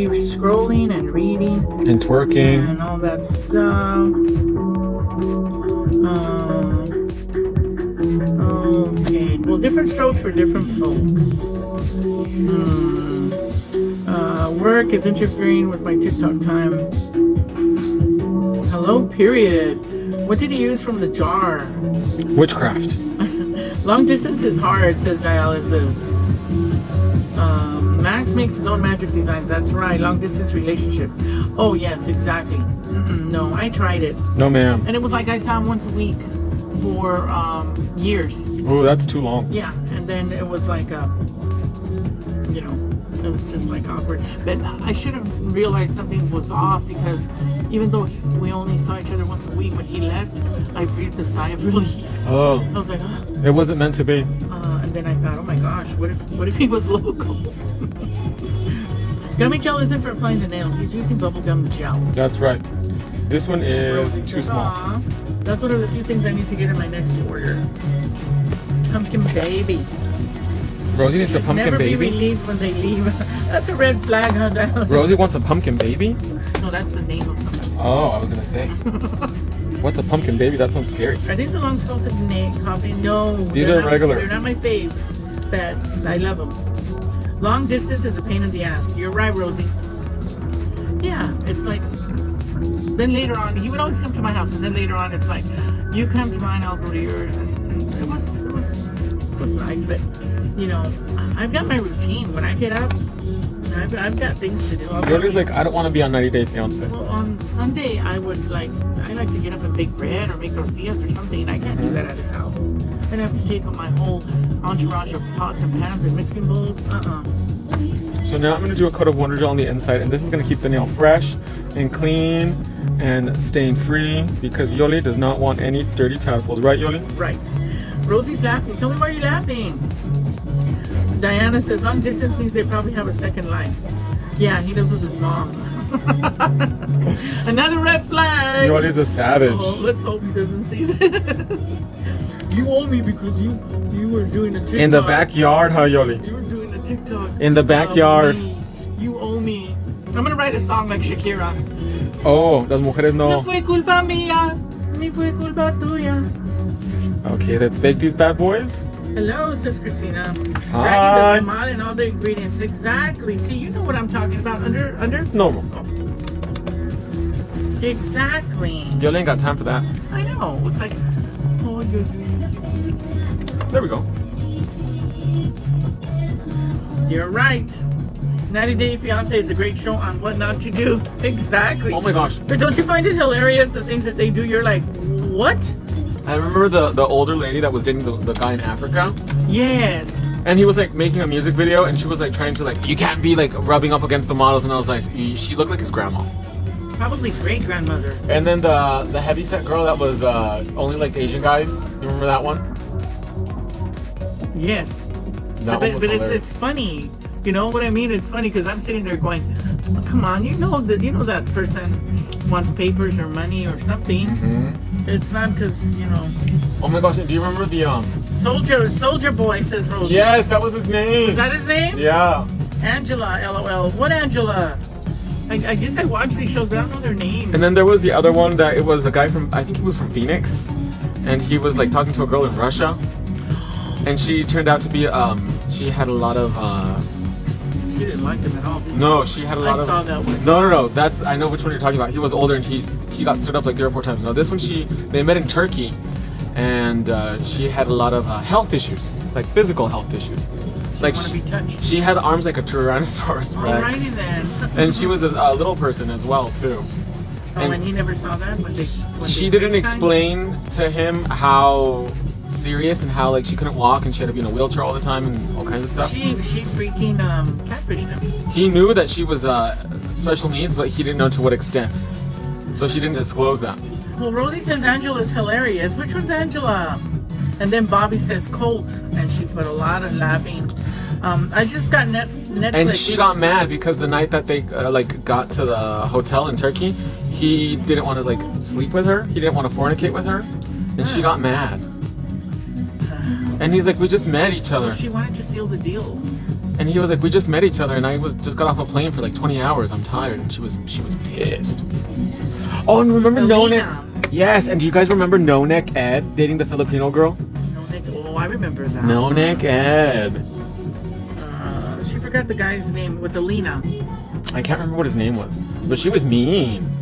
be scrolling and reading and twerking and all that stuff. Okay, well, different strokes for different folks. Work is interfering with my TikTok time. Hello, period. What did he use from the jar? witchcraft. Long distance is hard, says Dialysis. Max makes his own magic designs. That's right, long distance relationship. Oh yes, exactly. No, I tried it. No, ma'am. And it was like I saw him once a week for years. Oh, that's too long. Yeah, and then it was like, you know, it was just like awkward. But I should have realized something was off, because even though we only saw each other once a week, when he left, I breathed a sigh of relief. Oh. I was like, It wasn't meant to be. and then I thought, oh my gosh, what if he was local? Gummy gel isn't for applying the nails. He's using bubblegum gel. That's right. This one is too small. Aw. That's one of the few things I need to get in my next order. Pumpkin baby. Rosie needs a pumpkin Never baby. be relieved when they leave. That's a red flag, huh, Dial? Rosie wants a pumpkin baby? No, that's the name of something. Oh, I was gonna say. What's a pumpkin baby? That sounds scary. Are these the long salted coffee? No. These are regular. They're not my faves, but I love them. Long distance is a pain in the ass. You're right, Rosie. Yeah, it's like, then later on, he would always come to my house, and then later on, it's like, you come to mine, I'll go to yours. And it was nice, but, you know, I've got my routine. When I get up, I've got things to do. Yoli's like, I don't want to be on 90 Day Fiance. Well, on Sunday, I like to get up and bake bread or make tortillas or something. I can't do that at his house. I'd have to take up my whole entourage of pots and pans and mixing bowls. So now I'm going to do a coat of Wonder Gel on the inside, and this is going to keep the nail fresh and clean and stain free, because Yoli does not want any dirty tadpoles. Right, Yoli? Right. Rosie's laughing. Tell me why you're laughing. Diana says long distance means they probably have a second life. Yeah, he lives with his mom. Another red flag. Yoli's a savage. Oh, let's hope he doesn't see this. You owe me because you were doing a TikTok. In the backyard, huh, Yoli? You were doing a TikTok. In the backyard. You owe me. I'm gonna write a song like Shakira. Oh, las mujeres No no. fue culpa mía, ni fue culpa tuya. Okay, let's bake these bad boys. Hello, says Christina. Hi. Dragging the pomade and all the ingredients. Exactly. See, you know what I'm talking about. Under. Normal. Oh. Exactly. Yoli ain't got time for that. I know. It's like, oh, There we go. you're right. 90 Day Fiance is a great show on what not to do. Exactly. Oh my gosh. But don't you find it hilarious, the things that they do? You're like, what? I remember the older lady that was dating the guy in Africa. Yes. And he was like making a music video, and she was like trying to like, you can't be like rubbing up against the models, and I was like, she looked like his grandma. Probably great grandmother. And then the heavyset girl that was only like Asian guys. You remember that one? Yes. That one was but hilarious. it's funny. You know what I mean? It's funny because I'm sitting there going, oh, come on, you know that person wants papers or money or something. Mm-hmm. It's not because, you know. Oh my gosh, do you remember the Soldier Boy, says Rosie. Yes, that was his name. Is that his name? Yeah. Angela, LOL. What Angela? I guess I watch these shows, but I don't know their names. And then there was the other one that it was a guy from, I think he was from Phoenix, and he was like talking to a girl in Russia, and she turned out to be she had a lot of She didn't like them at all. no, she had a lot I of saw that one. No, that's, I know which one you're talking about. He was older, and he got stood up like 3 or 4 times. No, this one they met in Turkey, and she had a lot of health issues, like physical health issues. Like Want to be touched. she had arms like a Tyrannosaurus Rex. Alrighty then. And she was a little person as well too. Oh, and he never saw that when She they didn't FaceTimed? explain to him how serious and how like she couldn't walk and she had to be in a wheelchair all the time and all kinds of stuff. She freaking catfished him. He knew that she was special needs, but he didn't know to what extent. So she didn't disclose that. Well, Rosie says Angela's hilarious. Which one's Angela? And then Bobby says Colt, and she put a lot of laughing. I just got Netflix. And she got mad because the night that they like got to the hotel in Turkey, he didn't want to like sleep with her. He didn't want to fornicate with her, and she got mad. And he's like, we just met each other. Well, she wanted to seal the deal. And he was like, we just met each other, and I just got off a plane for like 20 hours. I'm tired, and she was pissed. Oh, and remember No Neck? Yes, and do you guys remember No Neck Ed dating the Filipino girl? No Neck. Oh, I remember that. No Neck Ed. She forgot the guy's name with the Lena. I can't remember what his name was, but she was mean.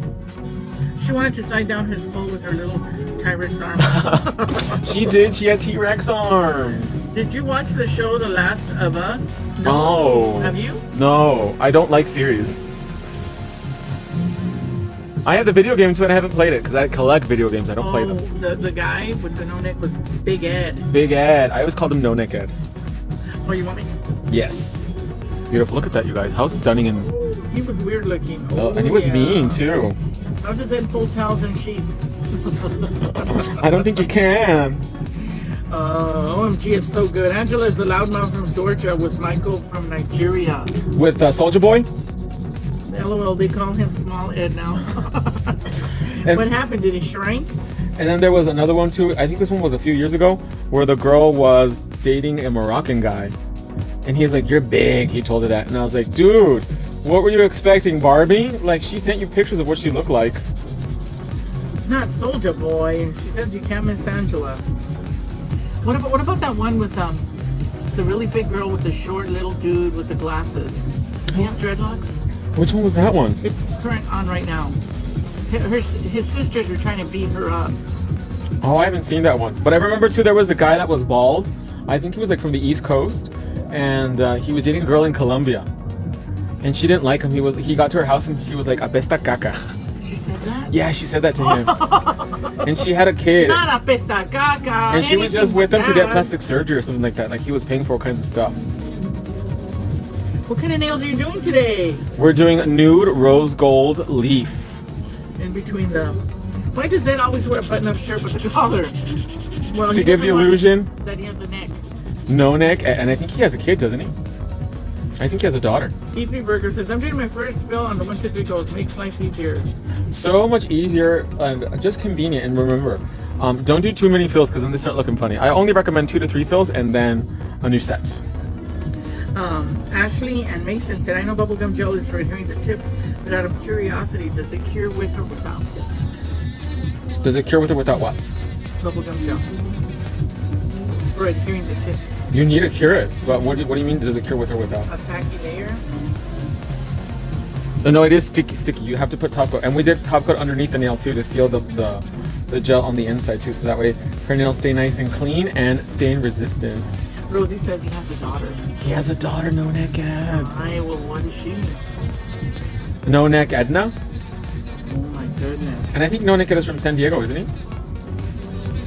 She wanted to slide down his pole with her little T-Rex arms. She did. She had T-Rex arms. Did you watch the show The Last of Us? No. Have you? No, I don't like series. I have the video game too, and I haven't played it because I collect video games. I don't play them. The guy with the no neck was Big Ed. Big Ed. I always called him No Neck Ed. Oh, you want me? Yes. Beautiful. Look at that, you guys. How stunning and. He was weird looking. Oh, and he was mean too. How does Ed pull towels and sheets? I don't think he can. OMG, it's so good. Angela is the loudmouth from Georgia with Michael from Nigeria. With Soulja Boy? LOL, they call him Small Ed now. What happened? Did he shrink? And then there was another one too. I think this one was a few years ago, where the girl was dating a Moroccan guy. And he's like, you're big. He told her that. And I was like, dude, what were you expecting, Barbie? Like, she sent you pictures of what she looked like. Not Soulja Boy. And she says you can't miss Angela. What about that one with the really big girl with the short little dude with the glasses? He has dreadlocks. Which one was that one? It's current on right now. His sisters were trying to beat her up. Oh, I haven't seen that one. But I remember too, there was the guy that was bald. I think he was like from the East Coast, and he was dating a girl in Colombia, and she didn't like him. He got to her house and she was like, "Apesta caca." She said that? Yeah, she said that to him. And she had a kid. Not apesta caca. And she was just with him to get plastic surgery or something like that. Like he was paying for all kinds of stuff. What kind of nails are you doing today? We're doing a nude rose gold leaf. In between them. Why does Ed always wear a button-up shirt with a collar? Well, to give the illusion that he has a neck. No neck, and I think he has a kid, doesn't he? I think he has a daughter. E3 Burger says, I'm doing my first fill on the 1, 2, 3 goals. Makes life easier. So much easier and just convenient. And remember, don't do too many fills because then they start looking funny. I only recommend 2 to 3 fills and then a new set. Ashley and Mason said, I know bubblegum gel is for adhering to tips, but out of curiosity, does it cure with or without? Does it cure with or without what? Bubblegum gel. For adhering to tips. You need to cure it. But what do you mean, does it cure with or without? A tacky layer? No, it is sticky. You have to put top coat. And we did top coat underneath the nail too to seal the gel on the inside too, so that way her nails stay nice and clean and stain resistant. Rosie says he has a daughter. He has a daughter, No Neck Ed. Well, what is she? No Neck Edna? Oh my goodness. And I think No Neck Ed is from San Diego, isn't he?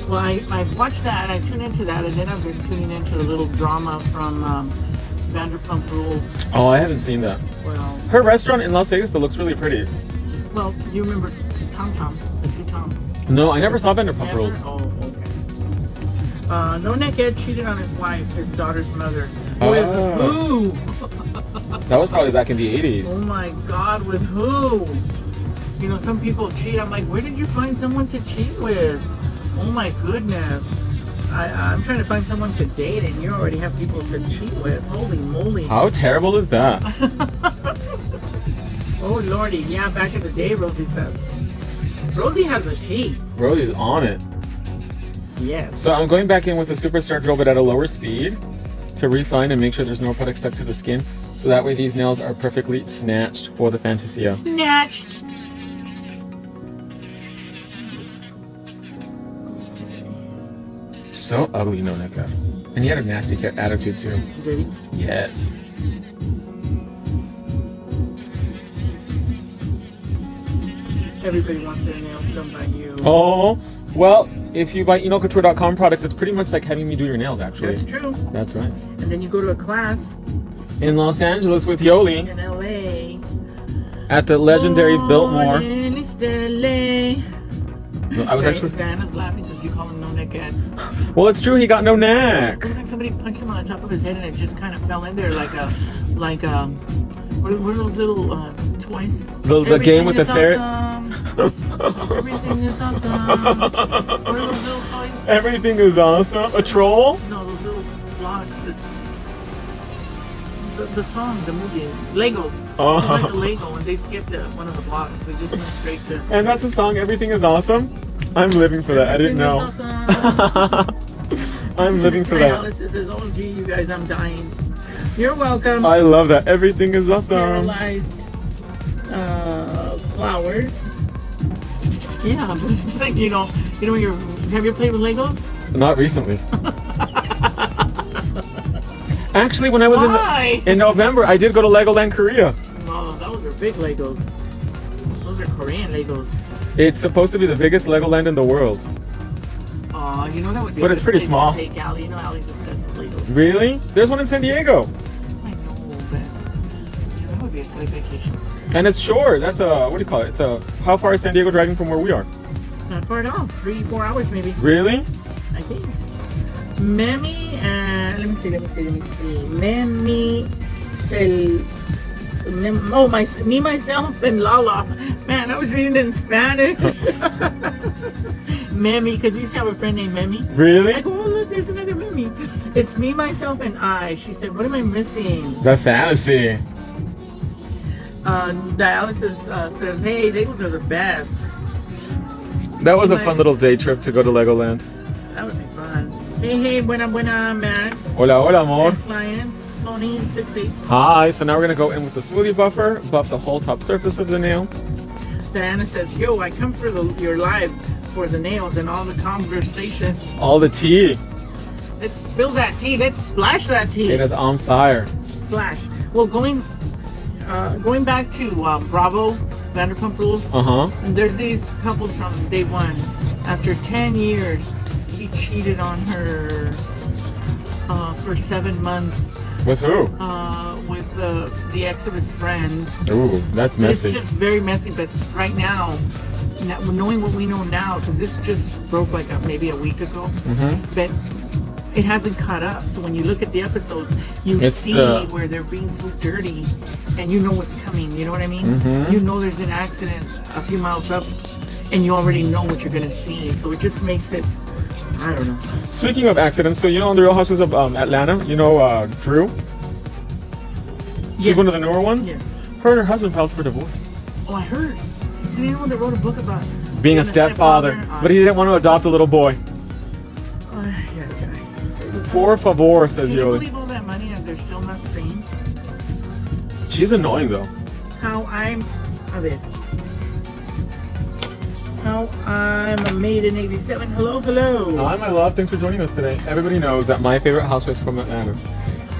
Well, I watched that, I tuned into that, and then I've been tuning into the little drama from Vanderpump Rules. Oh, I haven't seen that. Well, her restaurant in Las Vegas that looks really pretty. Well, you remember Tom Tom, the 2 Toms? No, I never saw Vanderpump Rules. Oh, okay. No Neck Ed cheated on his wife, his daughter's mother. Oh. With who? That was probably back in the 80s. Oh my God, with who? You know, some people cheat. I'm like, where did you find someone to cheat with? Oh my goodness. I'm trying to find someone to date and you already have people to cheat with. Holy moly. How terrible is that? Oh lordy, yeah, back in the day, Rosie says. Rosie has a tea. Rosie's on it. Yes. So I'm going back in with the Superstar drill, but at a lower speed to refine and make sure there's no product stuck to the skin. So that way these nails are perfectly snatched for the Fantasia. Snatched. So ugly, No Neck Ed. And he had a nasty attitude too. Did he? Yes. Everybody wants their nails done by you. Oh, well, if you buy enocouture.com product, it's pretty much like having me do your nails, actually. That's true. That's right. And then you go to a class. In Los Angeles with Yoli. In LA. At the legendary Biltmore. In East LA. No, I was actually... Diana's laughing because you call him No Neck Ed. Well, it's true, he got no neck. It was like somebody punched him on the top of his head and it just kind of fell in there like what are those little toys? The game with the ferret? Everything is awesome. What are those little toys? Everything is awesome. A troll? No, those little blocks that... the song, the movie, Legos. Oh. It's like a Lego, and they skipped one of the blocks. They just went straight to. And that's the song, Everything is Awesome? I'm living for that. I didn't know. Awesome. I'm living for that. Alice says, "Oh, gee, you guys, I'm dying." You're welcome. I love that. Everything is awesome. Sterilized flowers. Yeah, but it's like have you played with Legos? Not recently. Actually, when I was in November, I did go to Legoland Korea. Oh, those are big Legos. Those are Korean Legos. It's supposed to be the biggest Legoland in the world. That would be. But it's pretty small. Take Allie. Allie's obsessed with Legos. Really? There's one in San Diego. I know, but that would be a good vacation. And it's short. That's what do you call it? How far is San Diego driving from where we are? Not far at all. 3-4 hours maybe. Really? I think. Memi, let me see. Memi, me, myself, and Lala. Man, I was reading it in Spanish. Memi, because we used to have a friend named Memi. Really? I go, oh look, there's another Memi. It's me, myself, and I. She said, what am I missing? The fantasy. Dialysis says, hey, Legos are the best. That was a fun little day trip to go to Legoland. That would be fun. Hey, buena, Max. Hola, amor. Clients, Sony 68. Hi, so now we're gonna go in with the smoothie buffer, buff the whole top surface of the nail. Diana says, yo, I come for your live for the nails and all the conversation. All the tea. Let's spill that tea. Let's splash that tea. It is on fire. Splash. Well, going back to Bravo, Vanderpump Rules. And there's these couples from day one. After 10 years, he cheated on her for 7 months. With who? With the ex of his friend. Ooh, that's messy. It's just very messy, but right now, knowing what we know now, because this just broke like maybe a week ago, but it hasn't caught up. So when you look at the episodes, you see where they're being so dirty, and you know what's coming. You know what I mean? You know there's an accident a few miles up, and you already know what you're gonna see. So it just makes it, I don't know. Speaking of accidents, so on the Real Housewives of Atlanta, Drew? She's one of the newer ones? Yes. Her and her husband filed for divorce. Oh, I heard. Is there anyone that wrote a book about being a stepfather? But he didn't want to adopt a little boy. Por favor, says Can you Yoli. believe all that money and they're still not sane? She's annoying though. How I'm a maid in 87. Hello. Hi, my love. Thanks for joining us today. Everybody knows that my favorite housewife from Atlanta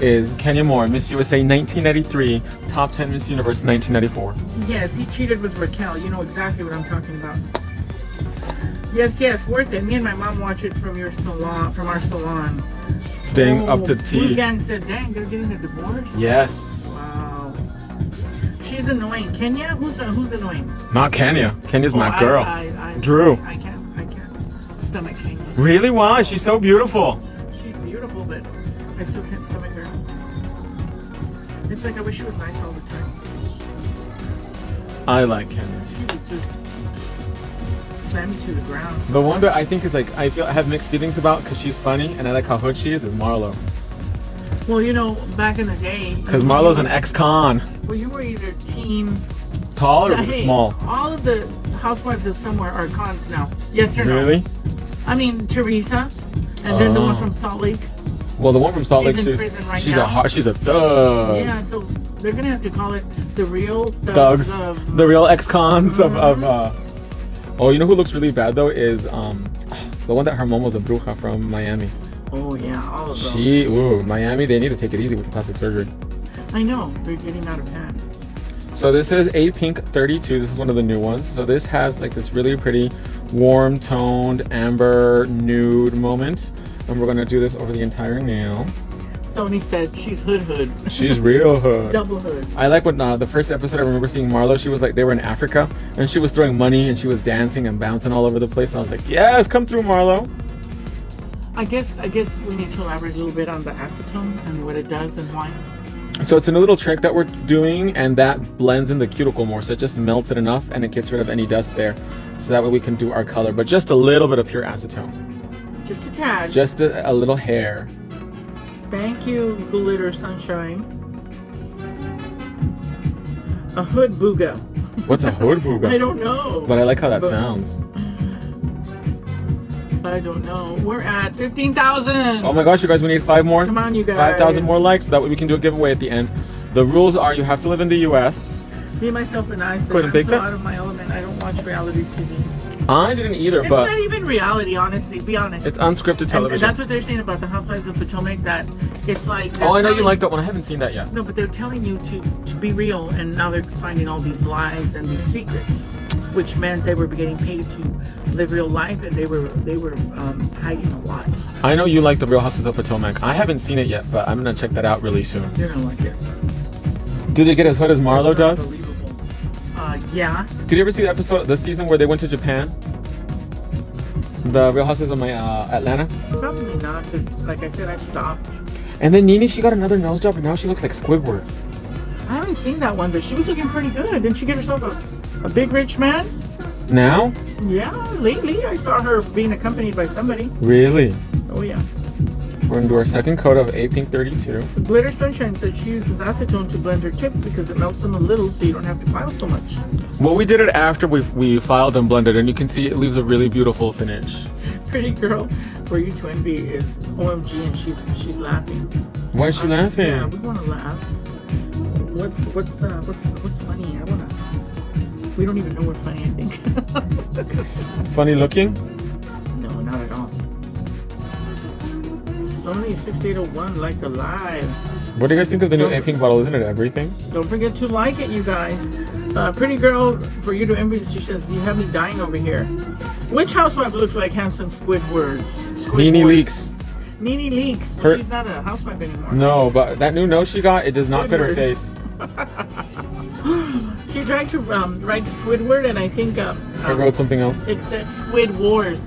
is Kenya Moore, Miss USA 1993, top 10 Miss Universe 1994. Yes, he cheated with Raquel. You know exactly what I'm talking about. Yes, worth it. Me and my mom watch it from our salon. Staying up to tea. Blue Gang said, dang, they're getting a divorce? Yes. Wow. She's annoying. Kenya? Who's annoying? Not Kenya. Kenya's my girl. Drew. I can't stomach Kenya. Really? Why? She's so beautiful. She's beautiful, but I still can't stomach her. It's like I wish she was nice all the time. I like Kenya. She would just slam you to the ground. The one that I think is like, I have mixed feelings about because she's funny and I like how hood she is Marlo. Well, back in the day. Because Marlo's an ex-con. Well, you were either team tall or small. All of the housewives of somewhere are cons now. Yes or no? Really? I mean, Teresa, and then the one from Salt Lake. Well, the one from Salt Lake, in prison right she's now. She's a thug. Yeah, so they're gonna have to call it the real thugs. The real ex-cons of. Oh, you know who looks really bad though is the one that her mom was a bruja from Miami. Oh yeah, all of them. Miami, they need to take it easy with the plastic surgery. I know, they're getting out of hand. So this is A Pink 32. This is one of the new ones. So this has like this really pretty warm toned amber nude moment. And we're gonna do this over the entire nail. Sony said she's hood. She's real hood. Double hood. I like when the first episode I remember seeing Marlo, she was like, they were in Africa and she was throwing money and she was dancing and bouncing all over the place. And I was like, yes, come through, Marlo. I guess we need to elaborate a little bit on the acetone and what it does and why. So it's a little trick that we're doing and that blends in the cuticle more. So it just melts it enough and it gets rid of any dust there. So that way we can do our color, but just a little bit of pure acetone. Just a tad. Just a little hair. Thank you, Glitter Sunshine. A hood booga. What's a hood booga? I don't know. But I like how that sounds. I don't know. We're at 15,000. Oh my gosh, you guys, we need 5 more. Come on, you guys. 5,000 more likes, so that way we can do a giveaway at the end. The rules are you have to live in the U.S. Me, myself, and I said Go ahead and I'm bake so that. out of my element. I don't watch reality TV. I didn't either, It's but not even reality, honestly. Be honest. it's unscripted And television. that's what they're saying about the Housewives of Potomac. That it's like. Oh, I know you like that one. I haven't seen that yet. No, but they're telling you to be real, and now they're finding all these lies and these secrets, which meant they were getting paid to live real life, and they were hiding a lot. I know you like the Real Housewives of Potomac. I haven't seen it yet, but I'm gonna check that out really soon. You're gonna like it. Do they get as hood as Marlo does? Unbelievable. Yeah. Did you ever see the episode, the season where they went to Japan? The Real Housewives of Atlanta? Probably not, because like I said, I stopped. And then Nene, she got another nose job, and now she looks like Squidward. I haven't seen that one, but she was looking pretty good. Didn't she get herself a big rich man? Now? Yeah, lately I saw her being accompanied by somebody. Really? Oh yeah. We're gonna do our second coat of A Pink 32. The Glitter Sunshine said she uses acetone to blend her tips because it melts them a little so you don't have to file so much. Well, we did it after we filed and blended, and you can see it leaves a really beautiful finish. Pretty girl for you to envy is OMG, and she's laughing. Why is she laughing? Yeah, we want to laugh. What's funny? We don't even know what's funny, I think. Funny looking? No, not at all. Sony 6801 like alive. What do you guys think of the new A Pink bottle? Isn't it everything? Don't forget to like it, you guys. Pretty girl for you to envy. She says you have me dying over here. Which housewife looks like handsome Squidward? Nene Leaks. Nene Leaks. Well, she's not a housewife anymore. No, but that new nose she got, it does not fit her face. She tried to write Squidward, and I think I wrote something else. it said Squid Wars.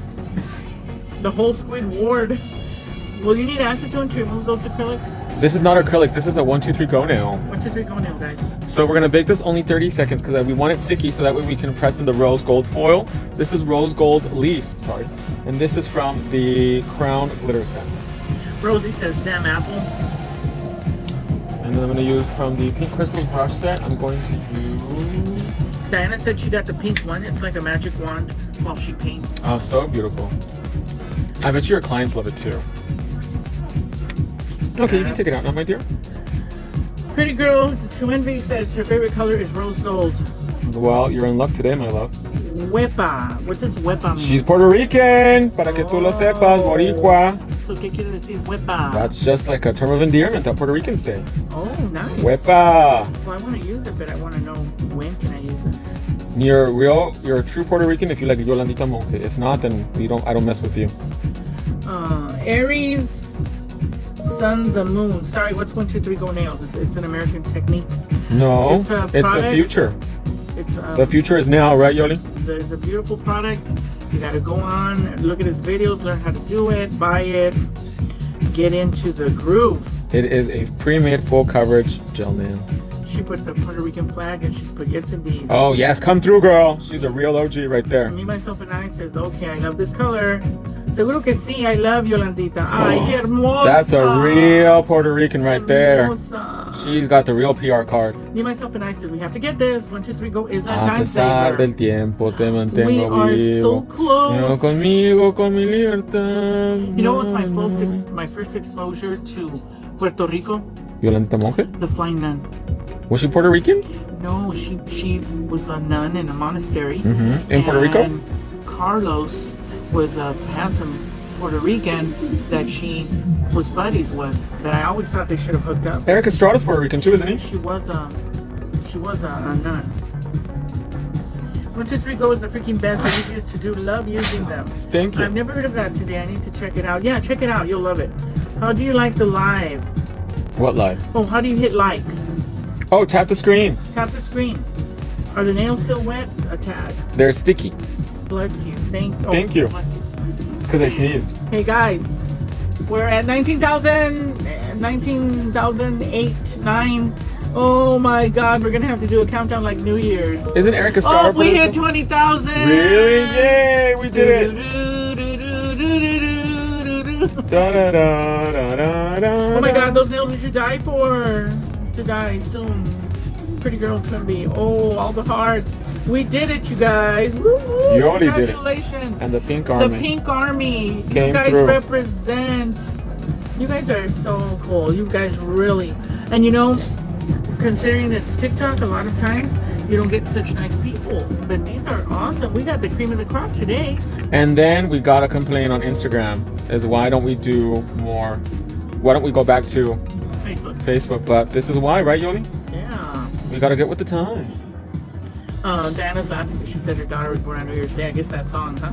The whole Squid Ward. Will you need acetone to remove those acrylics? This is not acrylic. This is a 1, 2, 3 go nail. 1, 2, 3 go nail, guys. So we're gonna bake this only 30 seconds because we want it sticky, so that way we can press in the rose gold foil. This is rose gold leaf, sorry, and this is from the Crown glitter set. Rosie says, "Damn apple." And then I'm gonna use from the pink crystal brush set. I'm going to use. Diana said she got the pink one. It's like a magic wand while she paints. Oh, so beautiful. I bet your clients love it too. Okay, you can take it out now, my dear. Pretty girl to envy says her favorite color is rose gold. Well, you're in luck today, my love. Huepa. What does huepa mean? She's Puerto Rican, para que tú lo sepas, boricua. So, ¿qué quiere decir huepa? That's just like a term of endearment that Puerto Ricans say. Oh, nice. Huepa. Well, I want to use it, but I want to know when can I use it. You're a true Puerto Rican if you like Yolandita Monge. If not, then I don't mess with you. Aries, Sun, the Moon. Sorry, what's 1, 2, 3 go nails? It's an American technique. No, It's a it's the product. future. It's The future is now, right, Yoli? There's a beautiful product. You got to go on, look at his videos, learn how to do it, buy it, get into the groove. It is a pre-made full coverage gel nail. She put the Puerto Rican flag and she put yes indeed. Oh yes, come through, girl. She's a real OG right there. Me, myself, and I says, okay, I love this color. Seguro que sí, I love Yolandita. Ay, qué hermosa. That's a real Puerto Rican right there. Hermosa. She's got the real PR card. Me, myself, and I said, we have to get this. 1, 2, 3 go is a A time pesar saver. del tiempo te mantengo We are so vivo. close. Yo conmigo, con mi libertad. You know what was my first exposure to Puerto Rico? Yolandita Monge? The Flying Nun. Was she Puerto Rican? No, she was a nun in a monastery. Mm-hmm. In Puerto Rico? And Carlos was a handsome Puerto Rican that she was buddies with. That I always thought they should have hooked up. Eric Estrada's Puerto Rican too, isn't he? She was a nun. 1, 2, 3 go is the freaking best. The easiest to do. Love using them. Thank you. I've never heard of that today. I need to check it out. Yeah, check it out. You'll love it. How do you like the live? What live? Oh, how do you hit like? Oh, tap the screen. Tap the screen. Are the nails still wet? A tad. They're sticky. Bless you. Thank you. Bless you. Because I sneezed. Hey guys, we're at 19,008, 9. Oh my God, we're gonna have to do a countdown like New Year's. Isn't Eric Estrada? Oh, we hit 20,000. Really? Yay! We did it. Da, da, da, da, da, da, Oh my God, those nails we should die for. To die soon. pretty girl it's gonna be. Oh, all the hearts. We did it, you guys. Woo, woo. You already did it. Congratulations. And the pink army. The pink army. Came you guys through. represent. You guys are so cool. You guys really. And you know, considering it's TikTok, a lot of times you don't get such nice people. But these are awesome. We got the cream of the crop today. And then we got a complaint on Instagram is why don't we do more? Why don't we go back to Facebook? But this is why, right, Yoli? Yeah. We gotta get with the times. Diana's laughing because she said her daughter was born on New Year's Day. I guess that song, huh?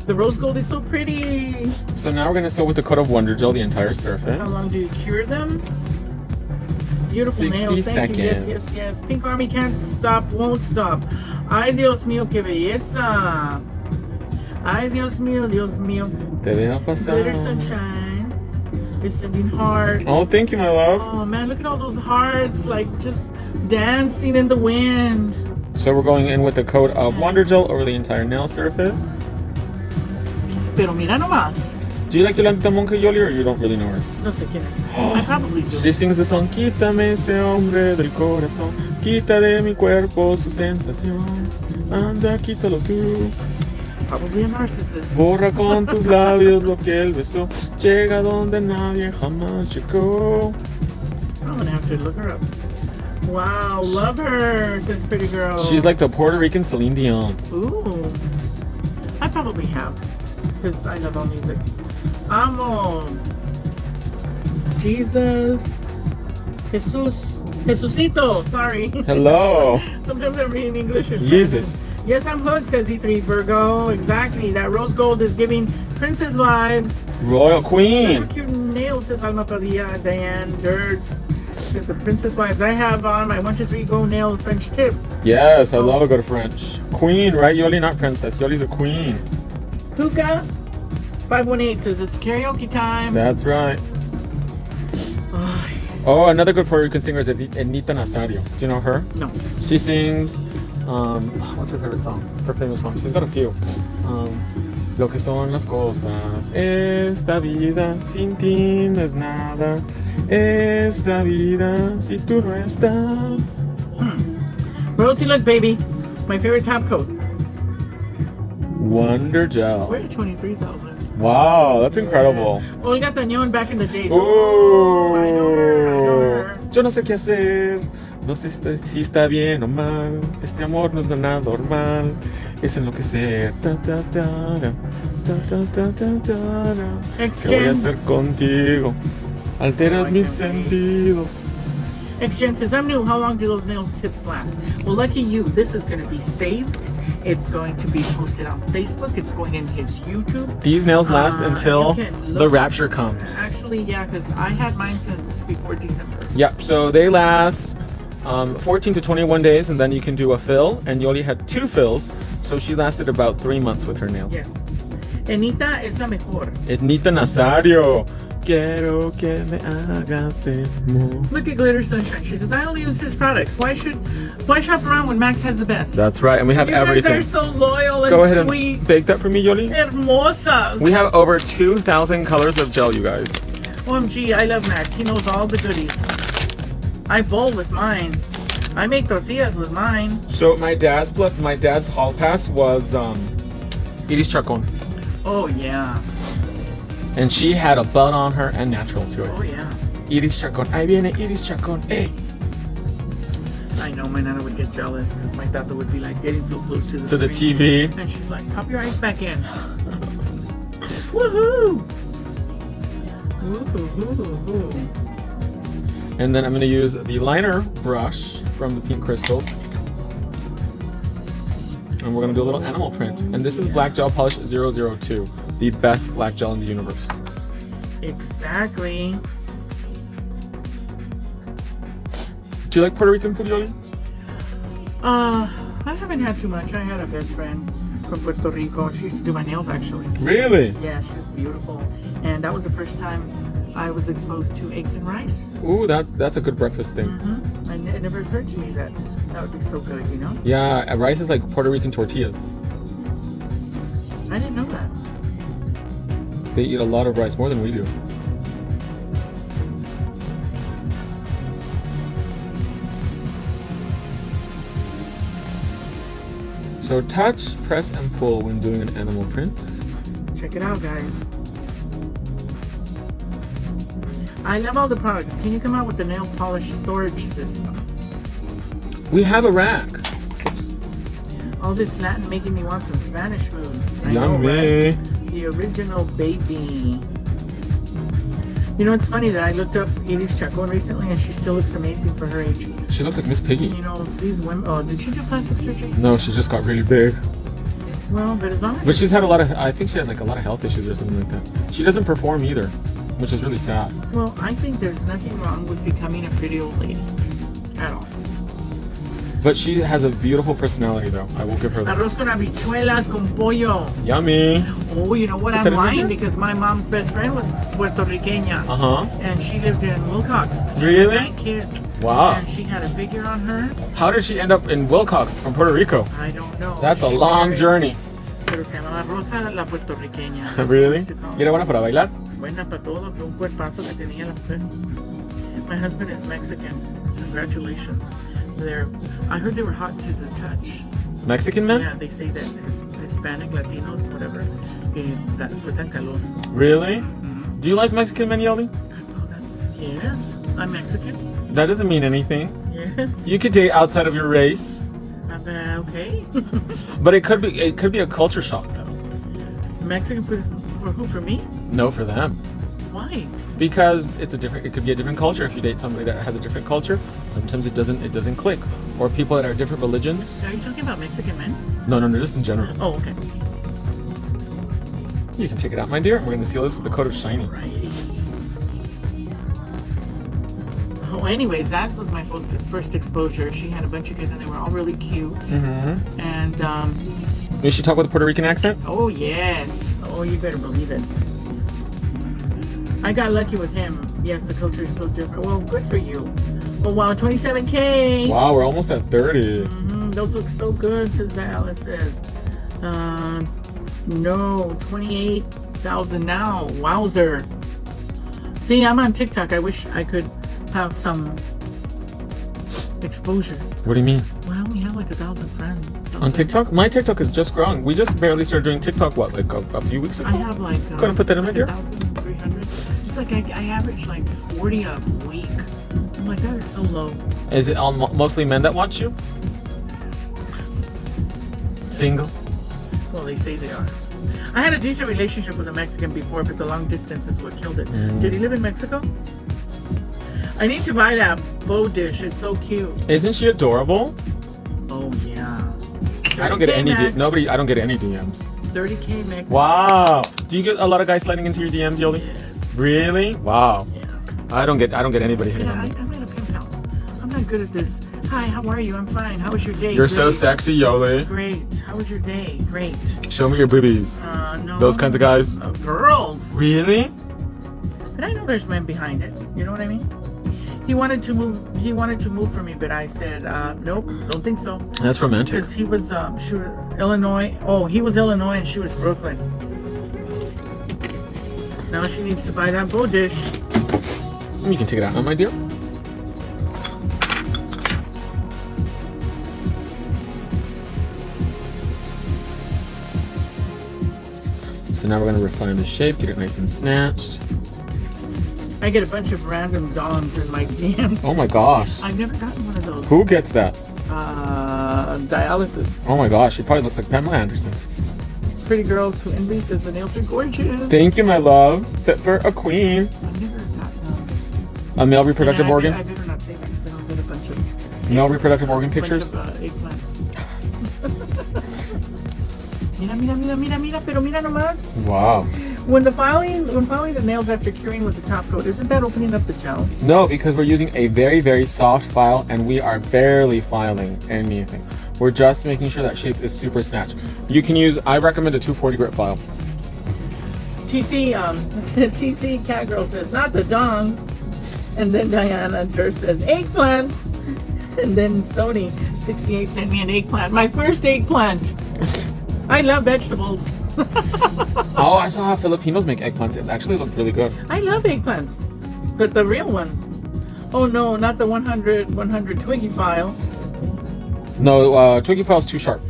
The rose gold is so pretty. So now we're gonna sew with the coat of Wonder Gel the entire surface. How long do you cure them? Beautiful 60 nails. Thank you. Yes, seconds. yes, yes. Pink Army can't stop, won't stop. Ay, Dios mío, qué belleza. Ay, Dios mío, Dios mío. Te deja pasar. Glitter sunshine. It's sending hearts. Oh, thank you, my love. Oh man, look at all those hearts, like just dancing in the wind. So we're going in with the coat of Wonder Gel over the entire nail surface. Pero mira nomás. Do you like Yolanda Monca, Yoli, or you don't really know her? No sé quién es. I probably do. She sings the song, quítame ese hombre del corazón, quita de mi cuerpo su sensación, anda, quítalo tú. Probably a narcissist. Borra con tus labios lo que él besó, llega donde nadie jamás llegó. I'm gonna have to look her up. Wow, love her, says pretty girl. She's like the Puerto Rican Celine Dion. Ooh. I probably have. Because I love all music. Amo. Jesus. Jesus. Jesucito. Sorry. Hello. Sometimes I'm reading English or Spanish. Jesus. Yes, I'm hooked, says E3 Virgo. Exactly. That rose gold is giving princess vibes. Royal Queen. Super cute nails, says Alma Padilla. Diane Dirts. Says the princess vibes. I have on my 1, 2, 3 go nail French tips. Yes, I love a good French. Queen, right? Yoli, not princess. Yoli's a queen. Hookah 518 says it's karaoke time. That's right. Oh, another good Puerto Rican singer is Anita Nazario. Do you know her? No. She sings, what's her favorite song? Her famous song. She's got a few. Lo que son las cosas. Esta vida sin ti no es nada. Esta vida si tú no estás. Royalty look, baby. My favorite top coat. Wonder Gel. We're at 23,000. Wow, that's incredible. Olga Tañón back in the day. Oh, I know her. Yo no sé qué hacer. No sé si está bien o mal. Este amor no es nada normal. Es enloquecer. Ta, ta, ta, ra, ta, ta, ta, ta, ta, ra. ¿Qué voy a hacer contigo? Alteras mis sentidos. XGen says, I'm new. How long do those nail tips last? Well, lucky you. This is going to be saved. It's going to be posted on Facebook. It's going in his YouTube. These nails last until the rapture comes. Actually, yeah, because I had mine since before December. Yep, so they last 14 to 21 days, and then you can do a fill. And Yoli had 2 fills, so she lasted about 3 months with her nails. Yes. Enita es la mejor. Anita Nazario. Quiero que me hagas el amor. Look at Glitter Sunshine. She says, I only use his products. Why shop around when Max has the best? That's right, and we have everything. You guys are so loyal and Go ahead sweet. and bake that for me, Yoli. Hermosas. We have over 2,000 colors of gel, you guys. OMG, I love Max. He knows all the goodies. I bowl with mine. I make tortillas with mine. So my dad's hall pass was Iris Chacon. Oh yeah. And she had a bun on her and natural to it. Oh yeah. Iris Chacon. Ahí viene Iris Chacon. Hey. I know my nana would get jealous because my tata would be like getting so close to the TV. And she's like, pop your eyes back in. Woohoo! Woohoo! And then I'm going to use the liner brush from the Pink Crystals. And we're going to do a little animal print. And this is Black Gel Polish 002. The best black gel in the universe. Exactly. Do you like Puerto Rican food, Yoli? I haven't had too much. I had a best friend from Puerto Rico. She used to do my nails actually. Really? Yeah, she's beautiful. And that was the first time I was exposed to eggs and rice. Ooh, that's a good breakfast thing. Mm-hmm. And it never occurred to me that would be so good, you know? Yeah, rice is like Puerto Rican tortillas. I didn't know that. They eat a lot of rice, more than we do. So touch, press, and pull when doing an animal print. Check it out, guys. I love all the products. Can you come out with the nail polish storage system? We have a rack. All this Latin making me want some Spanish food. I know, Yummy. right? The original baby. You know, it's funny that I looked up Edith Chacon recently and she still looks amazing for her age. She looks like Miss Piggy. You know, these women... Oh, did she do plastic surgery? No, she just got really big. Well, but as long as... But she's had a lot of... I think she had like a lot of health issues or something like that. She doesn't perform either, which is really sad. Well, I think there's nothing wrong with becoming a pretty old lady. At all. But she has a beautiful personality though. I will give her that. Arroz con habichuelas con pollo. Yummy. Oh, you know what? I'm lying because my mom's best friend was Puerto Riqueña. Uh-huh. And she lived in Wilcox. She Really? had 9 kids. Wow. And she had a figure on her. How did she end up in Wilcox from Puerto Rico? I don't know. That's a long journey. Pero se llamaba Rosa la puertorriqueña. Really? ¿Y era buena para bailar? Buena para todo, un cuerpazo que tenía la mujer. My husband is Mexican. Congratulations. I heard they were hot to the touch. Mexican men? Yeah, they say that Hispanic, Latinos, whatever, that sueltan calor. Really? Mm-hmm. Do you like Mexican men, Yoli? Oh, yes, I'm Mexican. That doesn't mean anything. Yes. You could date outside of your race. Okay. But it could be a culture shock though. Mexican for who? For me? No, for them. Why? Because it could be a different culture. If you date somebody that has a different culture, sometimes it doesn't click. Or people that are different religions. Are you talking about Mexican men? No, just in general. Oh, okay. You can take it out, my dear. We're going to seal this with a coat of shiny. Right. Oh, anyways, that was my first exposure. She had a bunch of kids and they were all really cute. Mm-hmm. And, Did she talk with a Puerto Rican accent? oh, yes. Oh, you better believe it. I got lucky with him. Yes, the culture is so different. Well, good for you. Oh, wow, 27K. Wow, we're almost at 30. Mm-hmm. Those look so good, says Val. It says, no, 28,000 now. Wowzer. See, I'm on TikTok. I wish I could have some exposure. What do you mean? Well, we have like 1,000 friends. On TikTok? My TikTok is just growing. We just barely started doing TikTok, what, like a few weeks ago? I have like... Gonna put that in my ear? 1,300. It's like I average like 40 a week. I'm like, that is so low. Is it all mostly men that watch you? Single? Well, they say they are. I had a decent relationship with a Mexican before, but the long distance is what killed it. Did he live in Mexico? I need to buy that bow dish. It's so cute. Isn't she adorable? Oh yeah. I don't get any I don't get any DMs. 30K max. Wow. Do you get a lot of guys sliding into your DMs, Yoli? Yes. Really? Wow. Yeah. I don't get anybody hitting Yeah, on me. I'm at a pimp house. I'm not good at this. Hi, how are you? I'm fine. How was your day? You're Great. so sexy, Yoli. Great. How was your day? Great. Show me your boobies. No. Those kinds of guys. Girls. Really? But I know there's men behind it. You know what I mean? He wanted to move for me, but I said, nope, don't think so. That's romantic. Because he was, she was Illinois. Oh, he was Illinois and she was Brooklyn. Now she needs to buy that bow dish. You can take it out now, my dear. So now we're going to refine the shape, get it nice and snatched. I get a bunch of random doms in my DM. Oh my gosh. I've never gotten one of those. Who gets that? Dialysis. Oh my gosh, she probably looks like Pamela Anderson. Pretty girls who envy says the nails are gorgeous. Thank you, my love. Fit for a queen. I've never gotten A male reproductive organ? I better not say that because then I'll get a bunch of... Male reproductive organ pictures? Eggplants. Mira, pero mira nomás. Wow. When filing the nails after curing with the top coat, isn't that opening up the gel? No, because we're using a very, very soft file and we are barely filing anything. We're just making sure that shape is super snatched. You can use, I recommend a 240 grit file. TC Catgirl says, not the dongs. And then Diana Durst says, eggplant. And then Sony 68 sent me an eggplant. My first eggplant. I love vegetables. Oh, I saw how Filipinos make eggplants. It actually looked really good. I love eggplants, but the real ones. Oh no, not the 100 Twiggy file. No, Twiggy file's too sharp.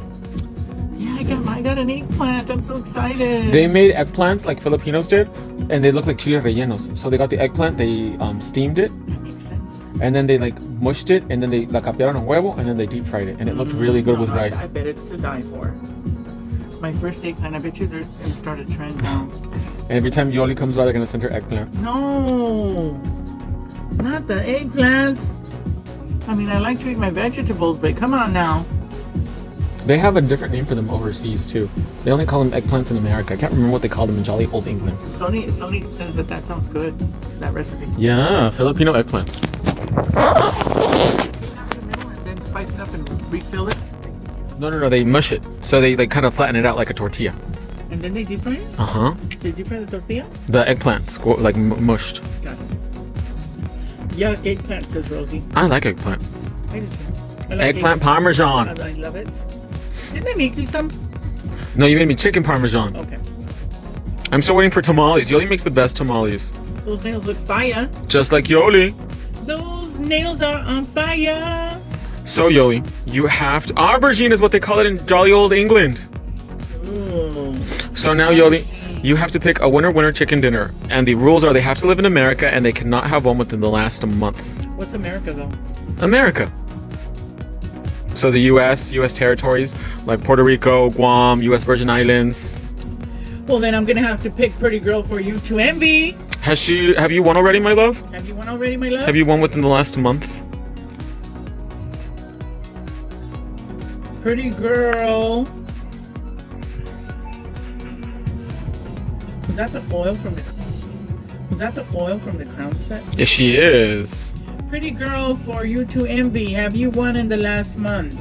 I got an eggplant. I'm so excited. They made eggplants like Filipinos did, and they look like chile rellenos. So they got the eggplant, they steamed it, That makes sense. and then they like mushed it, and then they la capearon en huevo, and then they deep fried it, and it looked really good with rice. I bet it's to die for. My first eggplant. I bet you there's gonna start a trend now. And every time Yoli comes by, they're gonna send her eggplants. No, not the eggplants. I mean, I like to eat my vegetables, but come on now. They have a different name for them overseas too. They only call them eggplants in America. I can't remember what they call them in jolly old England. Sony says that sounds good. That recipe. Yeah, Filipino eggplants. And then spice it up and refill it. No, they mush it. So they like kind of flatten it out like a tortilla. And then they deep fry it? Uh-huh. They deep fry the tortilla? The eggplants, like mushed. Got it. Yeah, eggplant, says Rosie. I like eggplant. I do too. I like Eggplant parmesan. I love it. Didn't I make you some? No, you made me chicken parmesan. Okay. I'm still waiting for tamales. Yoli makes the best tamales. Those nails look fire. Just like Yoli. Those nails are on fire. So Yoli, you have to... Aubergine is what they call it in jolly old England. Ooh. So now Yoli, you have to pick a winner chicken dinner. And the rules are they have to live in America and they cannot have one within the last month. What's America though? America. So the US territories like Puerto Rico, Guam, US Virgin Islands. Well, then I'm gonna have to pick Pretty Girl for you to envy. Have you won already, my love? Have you won already, my love? Have you won within the last month? Pretty Girl. Was that the foil from the crown set? Yes, she is. Pretty Girl for you to envy. Have you won in the last month?